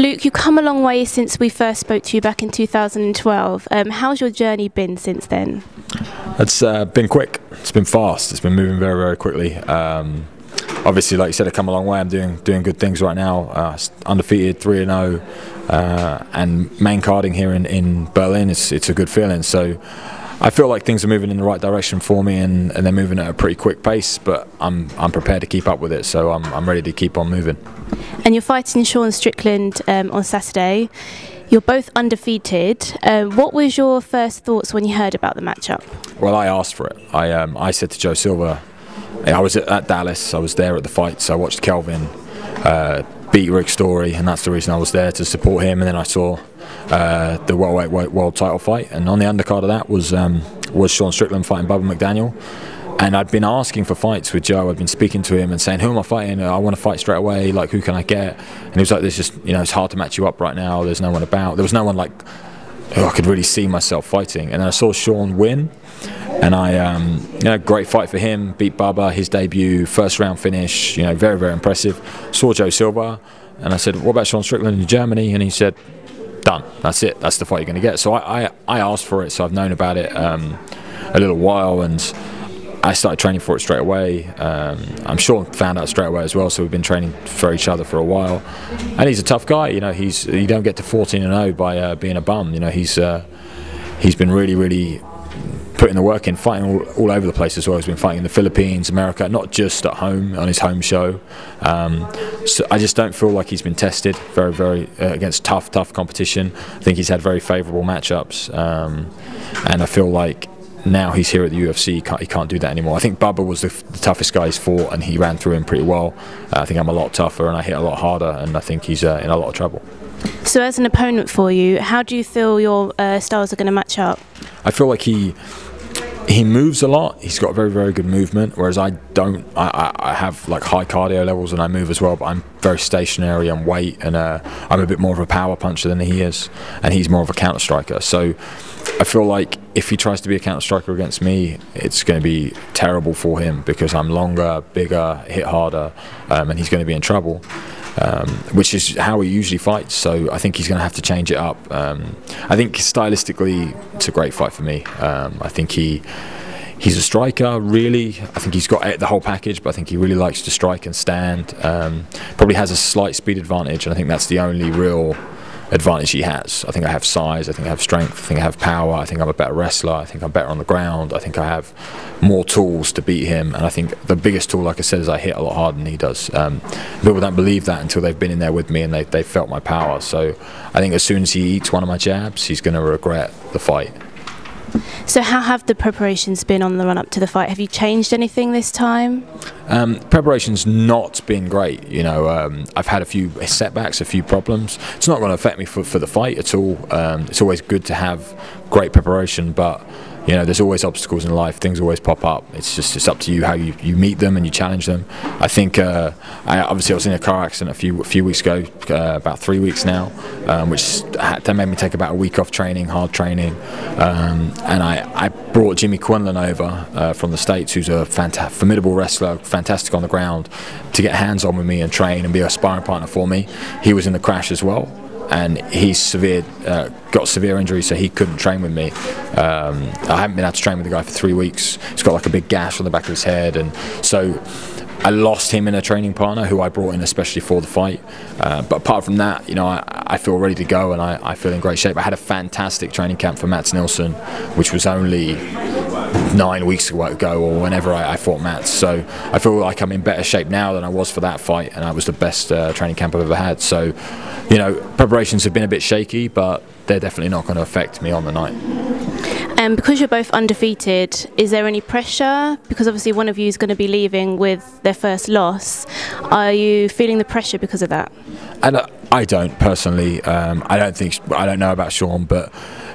Luke, you've come a long way since we first spoke to you back in 2012. How's your journey been since then? It's been quick. It's been fast. It's been moving very, very quickly. Obviously, like you said, I've come a long way. I'm doing good things right now. Undefeated, 3-0, and main carding here in Berlin. It's a good feeling. So I feel like things are moving in the right direction for me, and they're moving at a pretty quick pace. But I'm prepared to keep up with it. So I'm ready to keep on moving. And you're fighting Sean Strickland on Saturday. You're both undefeated. What was your first thoughts when you heard about the matchup? Well, I asked for it. I said to Joe Silva, I was at Dallas, I was there at the fight, so I watched Kelvin beat Rick Story, and that's the reason I was there, to support him. And then I saw the welterweight world title fight, and on the undercard of that was Sean Strickland fighting Bubba McDaniel. And I'd been asking for fights with Joe. I'd been speaking to him and saying, who am I fighting? I want to fight straight away. Like, who can I get? And he was like, there's just, it's hard to match you up right now. There's no one about. There was no one like who I could really see myself fighting. And then I saw Sean win, and I, great fight for him. Beat Bubba, his debut, first round finish. Very, very impressive. Saw Joe Silva, and I said, what about Sean Strickland in Germany? And he said, done. That's it. That's the fight you're going to get. So I asked for it. So I've known about it a little while, and I started training for it straight away. I'm sure found out straight away as well, so we've been training for each other for a while. And he's a tough guy. You don't get to 14-0 by being a bum. He's been really, really putting the work in, fighting all over the place as well. He's been fighting in the Philippines, America, not just at home on his home show. So I just don't feel like he's been tested very, very against tough competition. I think he's had very favourable matchups, and I feel like now he's here at the UFC, he can't do that anymore. I think Bubba was the toughest guy he's fought, and he ran through him pretty well. I think I'm a lot tougher, and I hit a lot harder, and I think he's in a lot of trouble. So as an opponent for you, how do you feel your styles are going to match up? I feel like he moves a lot. He's got very, very good movement, whereas I don't. I have like high cardio levels and I move as well, but I'm very stationary and weight, and I'm a bit more of a power puncher than he is, and he's more of a counter striker. So I feel like if he tries to be a counter striker against me, it's going to be terrible for him, because I'm longer, bigger, hit harder, and he's going to be in trouble, which is how he usually fights. So I think he's going to have to change it up. I think stylistically it's a great fight for me. I think he's a striker, really. I think he's got the whole package, but I think he really likes to strike and stand. Probably has a slight speed advantage, and I think that's the only real advantage he has. I think I have size, I think I have strength, I think I have power, I think I'm a better wrestler, I think I'm better on the ground, I think I have more tools to beat him, and I think the biggest tool, like I said, is I hit a lot harder than he does. People don't believe that until they've been in there with me and they've felt my power. So I think as soon as he eats one of my jabs, he's going to regret the fight. So how have the preparations been on the run-up to the fight? Have you changed anything this time? Preparation's not been great. I've had a few setbacks, a few problems. It's not going to affect me for the fight at all. It's always good to have great preparation, but there's always obstacles in life. Things always pop up. It's up to you how you meet them and you challenge them. I think obviously I was in a car accident a few weeks ago, about 3 weeks now, which that made me take about a week off training, hard training, and I brought Jimmy Quinlan over from the States, who's a formidable wrestler, fantastic on the ground, to get hands on with me and train and be a sparring partner for me. He was in the crash as well, and he's got severe injuries, so he couldn't train with me. I haven't been able to train with the guy for 3 weeks. He's got like a big gash on the back of his head, and so I lost him in a training partner who I brought in especially for the fight. But apart from that, I feel ready to go, and I feel in great shape. I had a fantastic training camp for Mats Nilsson, which was only 9 weeks ago, or whenever I fought Mats. So I feel like I'm in better shape now than I was for that fight, and that was the best training camp I've ever had. So preparations have been a bit shaky, but they're definitely not going to affect me on the night. Because you're both undefeated, is there any pressure? Because obviously one of you is going to be leaving with their first loss. Are you feeling the pressure because of that? And I don't personally. I don't know about Sean, but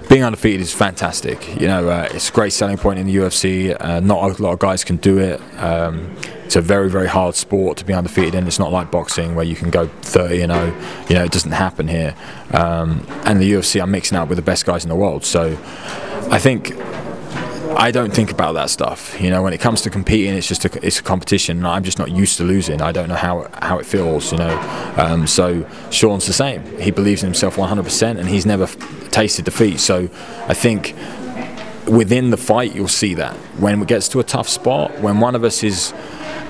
being undefeated is fantastic. It's a great selling point in the UFC. Not a lot of guys can do it. It's a very, very hard sport to be undefeated in. It's not like boxing where you can go 30-0. It doesn't happen here. And the UFC, I'm mixing up with the best guys in the world. So I think I don't think about that stuff. You know, when it comes to competing, it's just it's a competition, and I'm just not used to losing. I don't know how it feels, you know. So Sean's the same. He believes in himself 100%, and he's never tasted defeat. So I think within the fight, you'll see that when it gets to a tough spot, when one of us is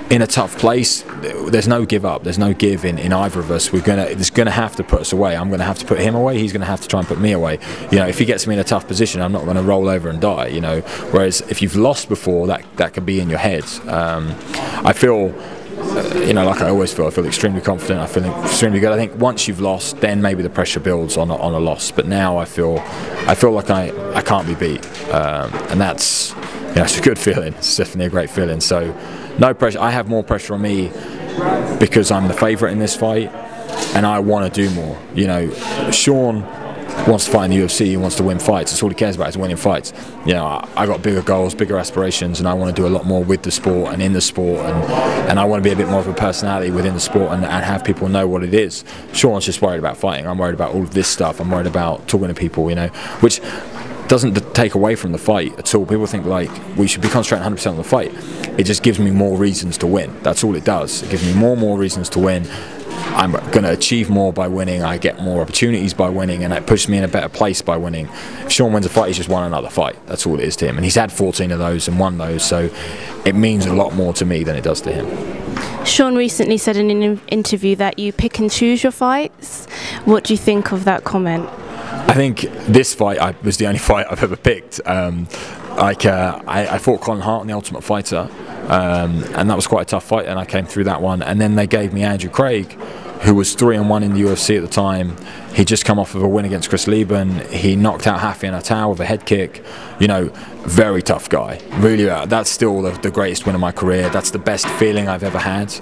in a tough place, there's no give up, there's no give in either of us. It's gonna have to put us away. I'm gonna have to put him away, he's gonna have to try and put me away. You know, if he gets me in a tough position, I'm not gonna roll over and die, you know. Whereas if you've lost before, that can be in your head. I feel, you know, like I always feel, I feel extremely confident, I feel extremely good. I think once you've lost, then maybe the pressure builds on a loss. But now I feel like I can't be beat. And that's, you know, it's a good feeling. It's definitely a great feeling. So no pressure. I have more pressure on me because I'm the favourite in this fight, and I want to do more. You know, Sean wants to fight in the UFC. He wants to win fights. That's all he cares about, is winning fights. You know, I got bigger goals, bigger aspirations, and I want to do a lot more with the sport and in the sport, and I want to be a bit more of a personality within the sport and have people know what it is. Sean's just worried about fighting. I'm worried about all of this stuff. I'm worried about talking to people, you know, which doesn't take away from the fight at all. People think like we should be concentrating 100% on the fight. It just gives me more reasons to win. That's all it does. It gives me more and more reasons to win. I'm going to achieve more by winning. I get more opportunities by winning, and it pushes me in a better place by winning. If Sean wins a fight, he's just won another fight. That's all it is to him. And he's had 14 of those and won those, so it means a lot more to me than it does to him. Sean recently said in an interview that you pick and choose your fights. What do you think of that comment? I think this fight was the only fight I've ever picked. I fought Colin Hart in The Ultimate Fighter, and that was quite a tough fight, and I came through that one. And then they gave me Andrew Craig, who was 3-1 in the UFC at the time. He'd just come off of a win against Chris Lieben. He knocked out Rafael Natal with a head kick. You know, very tough guy. Really, that's still the greatest win of my career. That's the best feeling I've ever had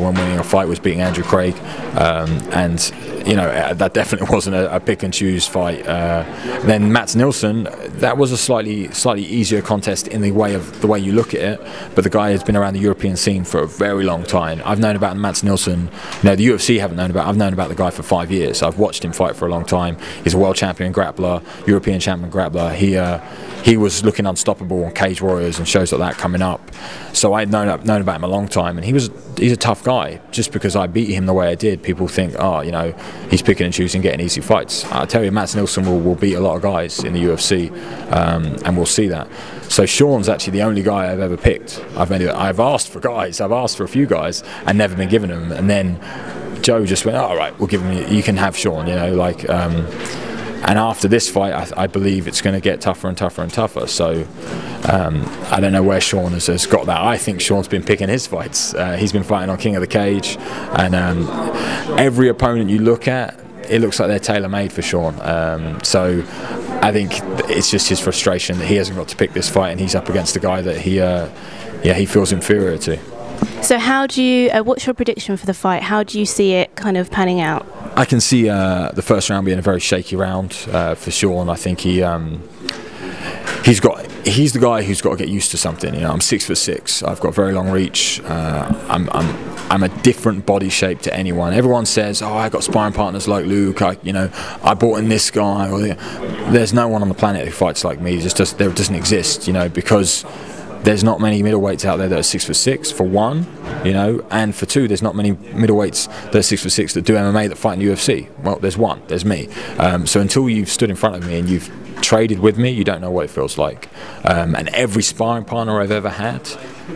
when winning a fight, was beating Andrew Craig. And you know, that definitely wasn't a pick and choose fight. Then Mats Nilsson, that was a slightly easier contest in the way you look at it. But the guy has been around the European scene for a very long time. I've known about Mats Nilsson. You know, the UFC haven't known about. I've known about the guy for 5 years. I've watched him fight for a long time. He's a world champion grappler, European champion grappler. He was looking unstoppable on Cage Warriors and shows like that coming up. So I'd known about him a long time, and he's a tough guy. Just because I beat him the way I did, people think, oh, you know, he's picking and choosing, getting easy fights. I tell you, Mats Nilsson will beat a lot of guys in the UFC, and we'll see that. So Sean's actually the only guy I've ever picked. I've asked for guys, I've asked for a few guys, and never been given them. And then Joe just went, oh, all right, we'll give him. You can have Sean. You know, like. And after this fight, I believe it's going to get tougher and tougher and tougher. So I don't know where Sean has got that. I think Sean's been picking his fights. He's been fighting on King of the Cage, and every opponent you look at, it looks like they're tailor-made for Sean. So I think it's just his frustration that he hasn't got to pick this fight, and he's up against a guy that he feels inferior to. So how do you, what's your prediction for the fight? How do you see it kind of panning out? I can see the first round being a very shaky round for Sean. I think he's the guy who's got to get used to something. You know, I'm 6'6". I've got very long reach. I'm a different body shape to anyone. Everyone says, "Oh, I got sparring partners like Luke. I brought in this guy." There's no one on the planet who fights like me. There doesn't exist. You know, because there's not many middleweights out there that are 6'6", for one, you know, and for two, there's not many middleweights that are 6'6" that do MMA that fight in the UFC. Well, there's one, there's me. So until you've stood in front of me and you've traded with me, you don't know what it feels like. And every sparring partner I've ever had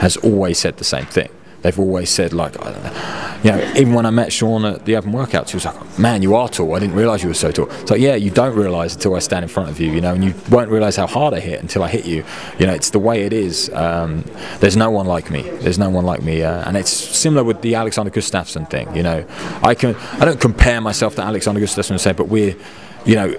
has always said the same thing. They've always said, like, you know, even when I met Sean at the Open Workouts, he was like, "Man, you are tall. I didn't realise you were so tall." It's like, yeah, you don't realise until I stand in front of you, you know, and you won't realise how hard I hit until I hit you. You know, it's the way it is. There's no one like me. There's no one like me, and it's similar with the Alexander Gustafsson thing. You know, I don't compare myself to Alexander Gustafsson and say, but we're, you know.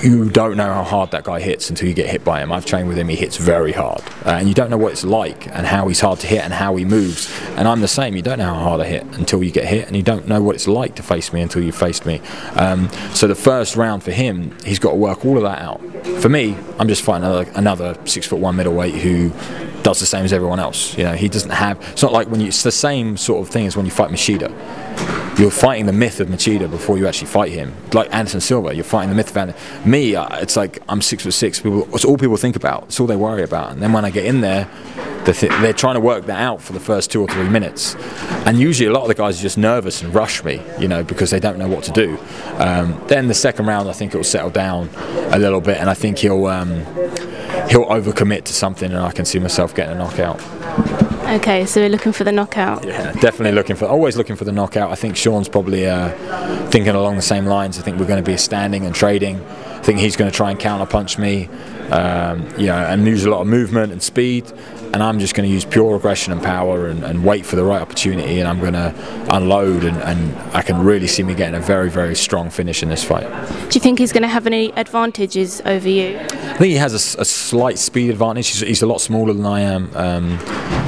You don't know how hard that guy hits until you get hit by him. I've trained with him, he hits very hard. And you don't know what it's like and how he's hard to hit and how he moves. And I'm the same, you don't know how hard I hit until you get hit, and you don't know what it's like to face me until you've faced me. So the first round for him, he's got to work all of that out. For me, I'm just fighting another 6'1" middleweight who does the same as everyone else. You know, he doesn't have. It's not like it's the same sort of thing as when you fight Machida. You're fighting the myth of Machida before you actually fight him. Like Anderson Silva, you're fighting the myth of Anderson. Me, it's like I'm 6'6". It's all people think about. It's all they worry about. And then when I get in there, they're trying to work that out for the first 2 or 3 minutes. And usually a lot of the guys are just nervous and rush me, you know, because they don't know what to do. Then the second round, I think it will settle down a little bit, and I think he'll overcommit to something, and I can see myself getting a knockout. Okay, so we're looking for the knockout. Yeah, definitely always looking for the knockout. I think Sean's probably thinking along the same lines. I think we're going to be standing and trading. I think he's going to try and counter-punch me, you know, and use a lot of movement and speed. And I'm just going to use pure aggression and power and wait for the right opportunity, and I'm going to unload, and I can really see me getting a very, very strong finish in this fight. Do you think he's going to have any advantages over you? I think he has a slight speed advantage. He's a lot smaller than I am,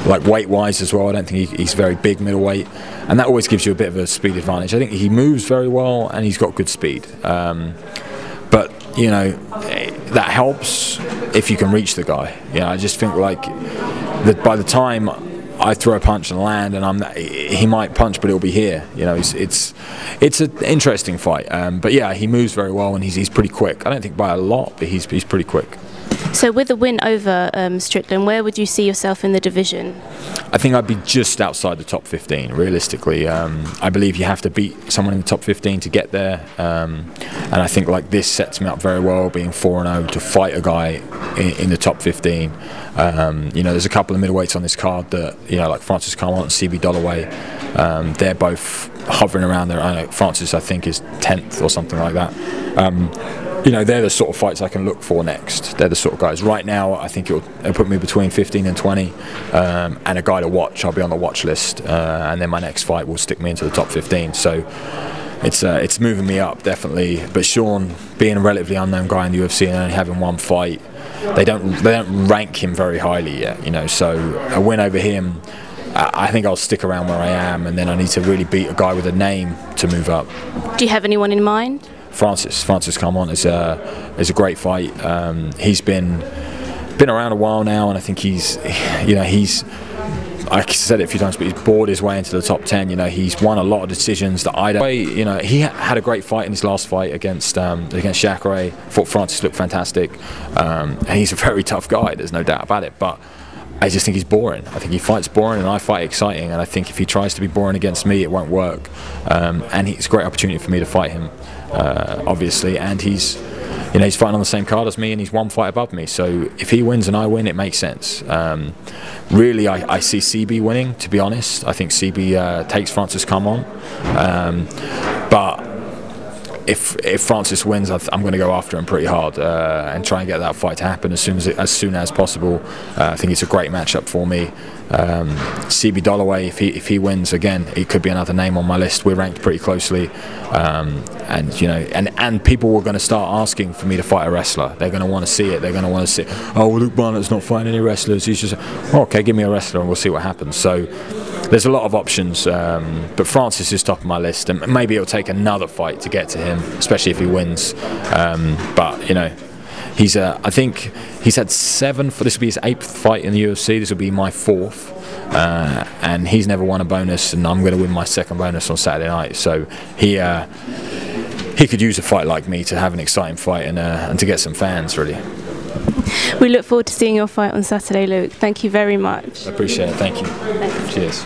like weight-wise as well. I don't think he's very big middleweight, and that always gives you a bit of a speed advantage. I think he moves very well, and he's got good speed. But you know, that helps if you can reach the guy. You know, I just think like that by the time I throw a punch and land, and he might punch, but it'll be here. You know, it's an interesting fight. But yeah, he moves very well, and he's pretty quick. I don't think by a lot, but he's pretty quick. So with the win over Strickland, where would you see yourself in the division? I think I'd be just outside the top 15, realistically. I believe you have to beat someone in the top 15 to get there. And I think like this sets me up very well, being 4-0, to fight a guy in the top 15. You know, there's a couple of middleweights on this card that, you know, like Francis Carmont and CB Dollaway. They're both hovering around there. I know Francis, I think, is 10th or something like that. You know, they're the sort of fights I can look for next. They're the sort of guys. Right now, I think it'll put me between 15 and 20, and a guy to watch. I'll be on the watch list, and then my next fight will stick me into the top 15. So it's moving me up, definitely. But Sean, being a relatively unknown guy in the UFC and only having one fight, they don't rank him very highly yet. You know, so a win over him, I think I'll stick around where I am, and then I need to really beat a guy with a name to move up. Do you have anyone in mind? Francis Carmont is a great fight. He's been around a while now, and I think he's I said it a few times, but he's bored his way into the top 10. You know, he's won a lot of decisions that I don't. You know, he had a great fight in his last fight against Jacare. Thought Francis looked fantastic. And he's a very tough guy. There's no doubt about it. But I just think he's boring. I think he fights boring, and I fight exciting. And I think if he tries to be boring against me, it won't work. And it's a great opportunity for me to fight him, obviously. And he's fighting on the same card as me, and he's one fight above me. So if he wins and I win, it makes sense. Really, I see CB winning, to be honest. I think CB takes Francis Carmont. But if Francis wins, I'm going to go after him pretty hard and try and get that fight to happen as soon as possible. I think it's a great matchup for me. CB Dollaway, if he wins again, it could be another name on my list. We're ranked pretty closely, and you know, and people were going to start asking for me to fight a wrestler. They're going to want to see it. They're going to want to see, oh, Luke Barnatt's not fighting any wrestlers. He's just, oh, okay, give me a wrestler and we'll see what happens. So there's a lot of options, but Francis is top of my list, and maybe it'll take another fight to get to him, especially if he wins. But you know, I think he's had 7. This will be his 8th fight in the UFC. This will be my 4th, and he's never won a bonus, and I'm going to win my 2nd bonus on Saturday night. So he could use a fight like me to have an exciting fight and to get some fans, really. We look forward to seeing your fight on Saturday, Luke. Thank you very much. I appreciate it. Thank you. Thanks. Cheers.